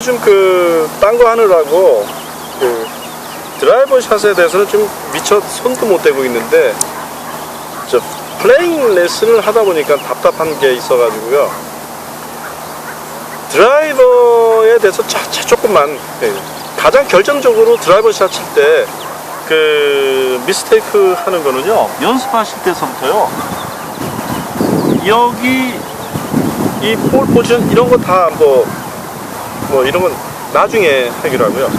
요즘 딴 거 하느라고 드라이버 샷에 대해서는 좀 미처 손도 못 대고 있는데, 플레잉 레슨을 하다 보니까 답답한 게 있어가지고요. 드라이버에 대해서 조금만, 가장 결정적으로 드라이버 샷 칠 때 미스테이크 하는 거는요, 연습하실 때서부터요, 여기 이 볼 포지션 이런 거 다 뭐 이런 건 나중에 하기로 하고요.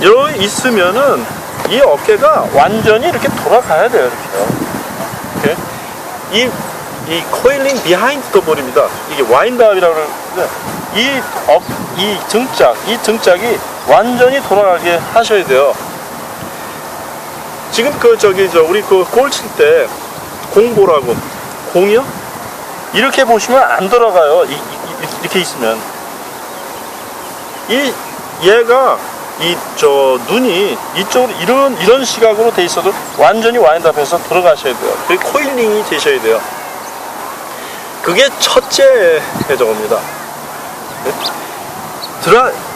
이렇게 있으면은 이 어깨가 완전히 이렇게 돌아가야 돼요. 이렇게요. 이렇게. 이 코일링 비하인드 더 볼입니다. 이게 와인드업이라고 그러는데, 이 등짝이 완전히 돌아가게 하셔야 돼요. 지금 우리 골 칠 때 공보라고, 공이요? 이렇게 보시면 안 돌아가요. 이렇게 있으면. 얘가 눈이 이쪽으로 이런 시각으로 돼 있어도 완전히 와인드업해서 들어가셔야 돼요. 그게 코일링이 되셔야 돼요. 그게 첫째 저겁니다.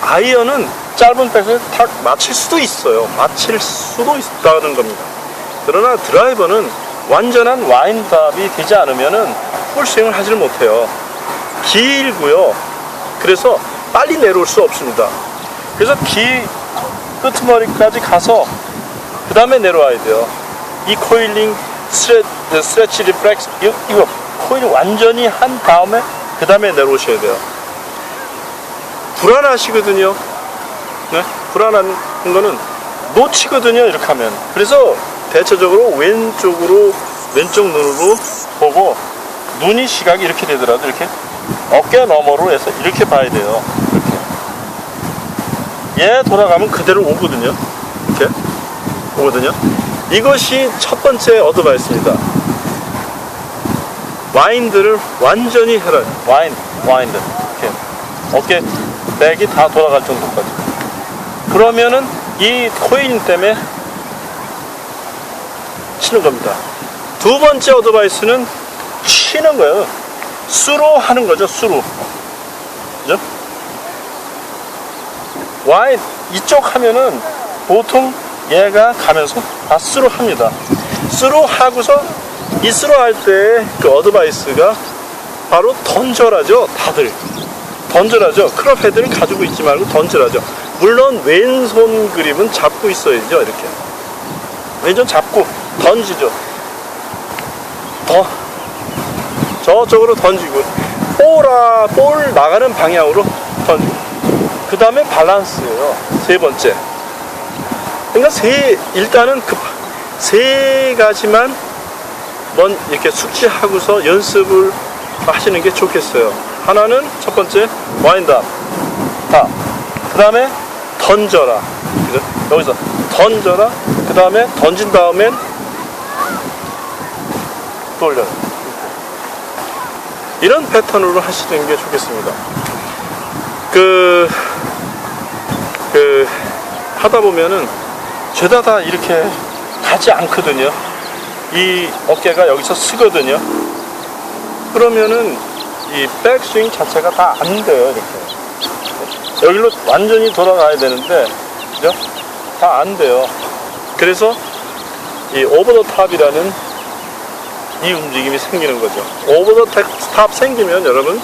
아이언은 짧은 백을 탁 맞힐 수도 있어요. 맞힐 수도 있다는 겁니다. 그러나 드라이버는 완전한 와인드업이 되지 않으면은 풀스윙을 하지를 못해요. 길고요. 그래서 빨리 내려올 수 없습니다. 그래서 끄트머리까지 가서 그 다음에 내려와야 돼요. 이 코일링 스트레치 리플렉스 이거 코일링 완전히 한 다음에 그 다음에 내려오셔야 돼요. 불안하시거든요. 네? 불안한 거는 놓치거든요. 이렇게 하면. 그래서 대체적으로 왼쪽 눈으로 보고, 눈이 시각이 이렇게 되더라도 이렇게 어깨 너머로 해서 이렇게 봐야 돼요. 이렇게. 얘 돌아가면 그대로 오거든요. 이렇게 오거든요. 이것이 첫 번째 어드바이스입니다. 와인드를 완전히 해라. 와인드. 이렇게 어깨 백이 다 돌아갈 정도까지. 그러면은 이 코일링 때문에 치는 겁니다. 두 번째 어드바이스는 치는 거예요. 수로 하는 거죠. 수로. 그죠? 이쪽 하면은 보통 얘가 가면서 다 수로 합니다. 수로 하고서 이 수로 할 때 어드바이스가 바로 던져라죠. 다들 던져라죠. 클럽 헤드를 가지고 있지 말고 던져라죠. 물론 왼손 그립은 잡고 있어야죠. 이렇게 왼손 잡고 던지죠. 저쪽으로 던지고, 볼 나가는 방향으로 던지고, 그 다음에 밸런스예요. 세 번째. 그러니까 일단은 세 가지만 이렇게 숙지하고서 연습을 하시는 게 좋겠어요. 하나는 첫 번째 와인드업, 그 다음에 던져라. 그죠? 여기서 던져라. 그 다음에 던진 다음엔 돌려라. 이런 패턴으로 하시는 게 좋겠습니다. 하다 보면은 죄다 다 이렇게 가지 않거든요. 이 어깨가 여기서 쓰거든요. 그러면은 이 백스윙 자체가 다 안 돼요. 이렇게 여기로 완전히 돌아가야 되는데, 그죠? 다 안 돼요. 그래서 이 오버 더 탑이라는 이 움직임이 생기는 거죠. 오버 더 탑 생기면 여러분,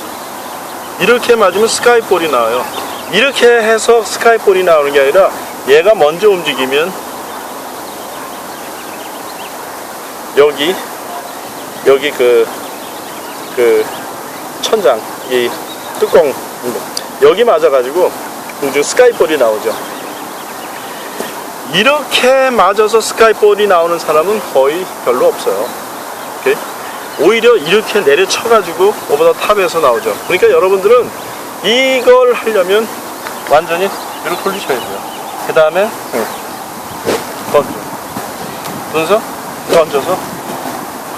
이렇게 맞으면 스카이볼이 나와요. 이렇게 해서 스카이볼이 나오는 게 아니라 얘가 먼저 움직이면 여기 천장, 이 뚜껑 여기 맞아가지고 공중 스카이볼이 나오죠. 이렇게 맞아서 스카이볼이 나오는 사람은 거의 별로 없어요. 오케이? 오히려 이렇게 내려쳐가지고 오버 더 탑에서 나오죠. 그러니까 여러분들은 이걸 하려면 완전히 이렇게 돌리셔야 돼요. 그 다음에 던져서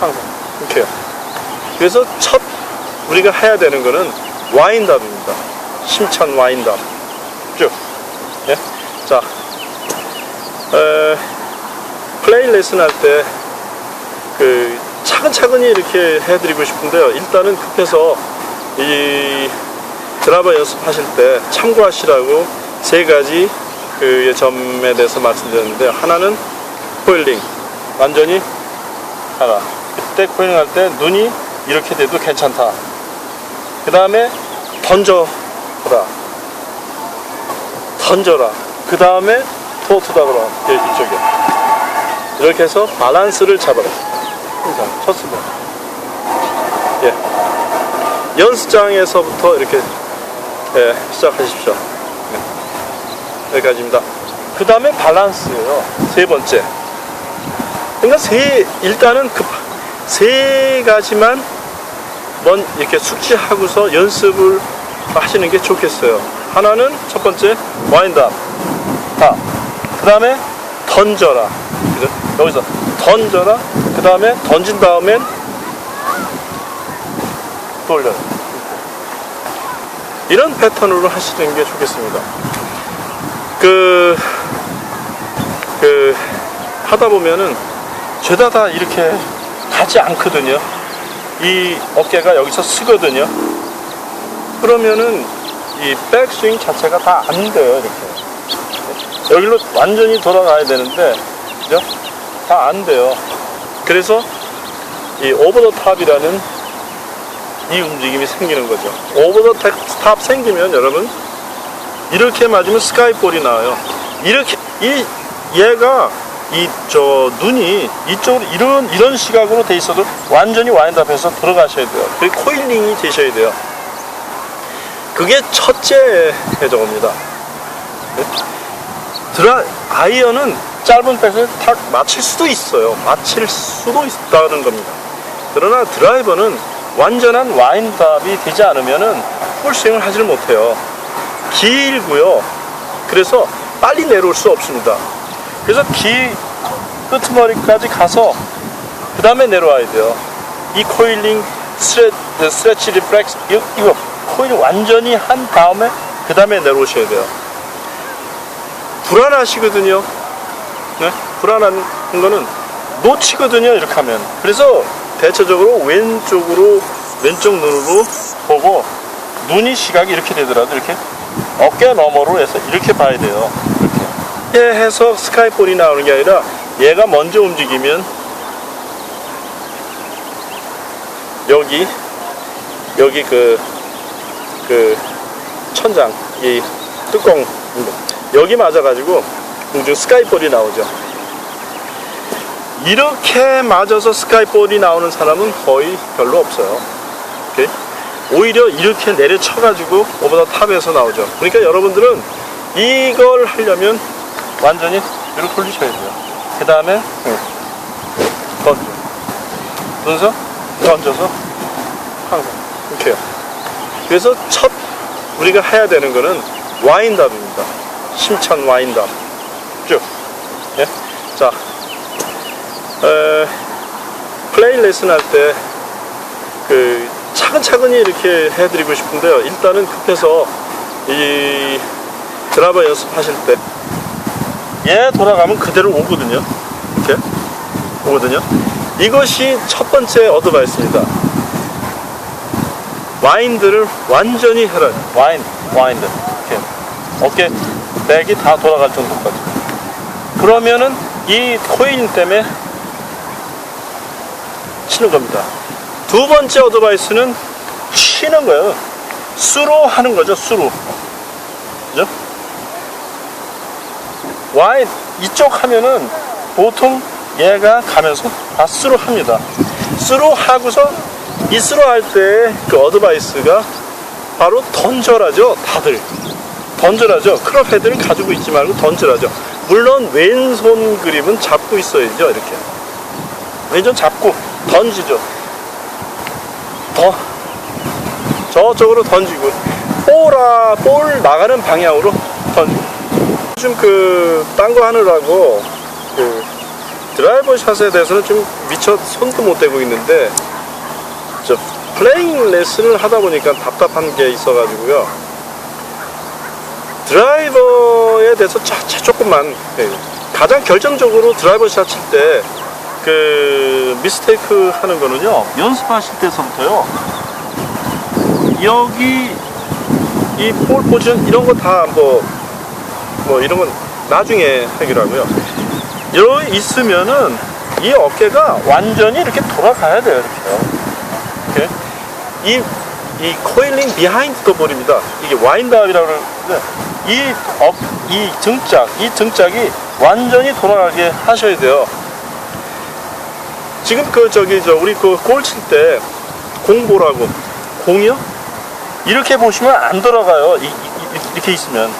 항상 이렇게 해요. 그래서 우리가 해야 되는 거는 와인드업입니다. 힘찬 와인드업 쭉. 예? 자, 플레이 레슨 할 때 차근차근히 이렇게 해드리고 싶은데요. 일단은 급해서 드라이버 연습하실 때 참고하시라고 세 가지 그 점에 대해서 말씀드렸는데, 하나는 코일링 완전히 하라. 그때 코일링 할 때 눈이 이렇게 돼도 괜찮다. 그 다음에 던져라. 그 다음에 토트다 그럼 이쪽에 이렇게 해서 밸런스를 잡아라. 항상 쳤으면 연습장에서부터 이렇게 시작하십시오. 여기까지입니다. 그 다음에 밸런스예요. 세 번째. 그러니까 일단은 세 가지만 이렇게 숙지하고서 연습을 하시는 게 좋겠어요. 하나는 첫 번째 와인드업. 그 다음에 던져라. 그죠? 여기서 던져라. 그 다음에 던진 다음엔 돌려요. 이런 패턴으로 하시는 게 좋겠습니다. 하다 보면은 죄다 다 이렇게 가지 않거든요. 이 어깨가 여기서 쓰거든요. 그러면은 이 백스윙 자체가 다 안 돼요. 이렇게 여기로 완전히 돌아가야 되는데, 그죠? 다 안 돼요. 그래서 이 오버 더 탑이라는 이 움직임이 생기는 거죠. 오버 더 탑 생기면 여러분 이렇게 맞으면 스카이볼이 나와요. 이렇게 얘가 눈이 이쪽으로 이런 시각으로 돼 있어도 완전히 와인드업해서 들어가셔야 돼요. 그게 코일링이 되셔야 돼요. 그게 첫째 저겁니다. 아이언은 짧은 백을 탁 맞힐 수도 있어요. 맞힐 수도 있다는 겁니다. 그러나 드라이버는 완전한 와인드업이 되지 않으면은 풀스윙을 하지를 못해요. 길고요. 그래서 빨리 내려올 수 없습니다. 그래서 끄트머리까지 가서 그 다음에 내려와야 돼요. 이 코일링 스트레치 리플렉스 이거 코일링 완전히 한 다음에 그 다음에 내려오셔야 돼요. 불안하시거든요. 네? 불안한 거는 놓치거든요. 이렇게 하면. 그래서 대체적으로 왼쪽 눈으로 보고 눈이 시각이 이렇게 되더라도 이렇게 어깨 너머로 해서 이렇게 봐야 돼요. 이렇게 해서 스카이볼이 나오는 게 아니라 얘가 먼저 움직이면 여기 그 천장 이 뚜껑 여기 맞아가지고 공중 스카이볼이 나오죠. 이렇게 맞아서 스카이볼이 나오는 사람은 거의 별로 없어요. 오케이? 오히려 이렇게 내려쳐가지고 오버 더 탑에서 나오죠. 그러니까 여러분들은 이걸 하려면 완전히 이렇게 돌리셔야 돼요. 그 다음에 던져서 항상 이렇게 해요. 그래서 첫 우리가 해야 되는 거는 와인드업입니다. 심찬 와인드업 쭉. 예? 자, 플레이 레슨 할 때 차근차근히 이렇게 해드리고 싶은데요. 일단은 급해서 이 드라이버 연습하실 때 얘 돌아가면 그대로 오거든요. 이렇게 오거든요. 이것이 첫 번째 어드바이스입니다. 와인드를 완전히 해라. 와인드 이렇게 어깨 백이 다 돌아갈 정도까지. 그러면은 이 코일링 때문에 치는 겁니다. 두 번째 어드바이스는 치는 거예요. 수로 하는 거죠. 수로. 그죠? 이쪽 하면은 보통 얘가 가면서 다 수로 합니다. 수로 하고서 이 수로 할 때 그 어드바이스가 바로 던져라죠. 다들 던져라죠. 클럽 헤드를 가지고 있지 말고 던져라죠. 물론 왼손 그립은 잡고 있어야죠. 이렇게 왼손 잡고 던지죠. 저쪽으로 던지고 볼 나가는 방향으로 던지고. 요즘 딴 거 하느라고 드라이버 샷에 대해서는 좀 미처 손도 못 대고 있는데 플레잉 레슨을 하다 보니까 답답한 게 있어가지고요. 드라이버에 대해서 조금만 가장 결정적으로 드라이버 샷 칠 때 미스테이크 하는 거는요, 연습하실 때서부터요, 여기 이 폴 포지션 이런 거 다 뭐 이런 건 나중에 하기라고요. 이렇게 있으면은 이 어깨가 완전히 이렇게 돌아가야 돼요. 이렇게요. 이렇게. 이 코일링 비하인드 버립니다. 이게 와인드업이라고 그러는데 이 등짝이 완전히 돌아가게 하셔야 돼요. 지금 우리 골 칠 때 공 보라고 공이요? 이렇게 보시면 안 돌아가요. 이렇게 있으면.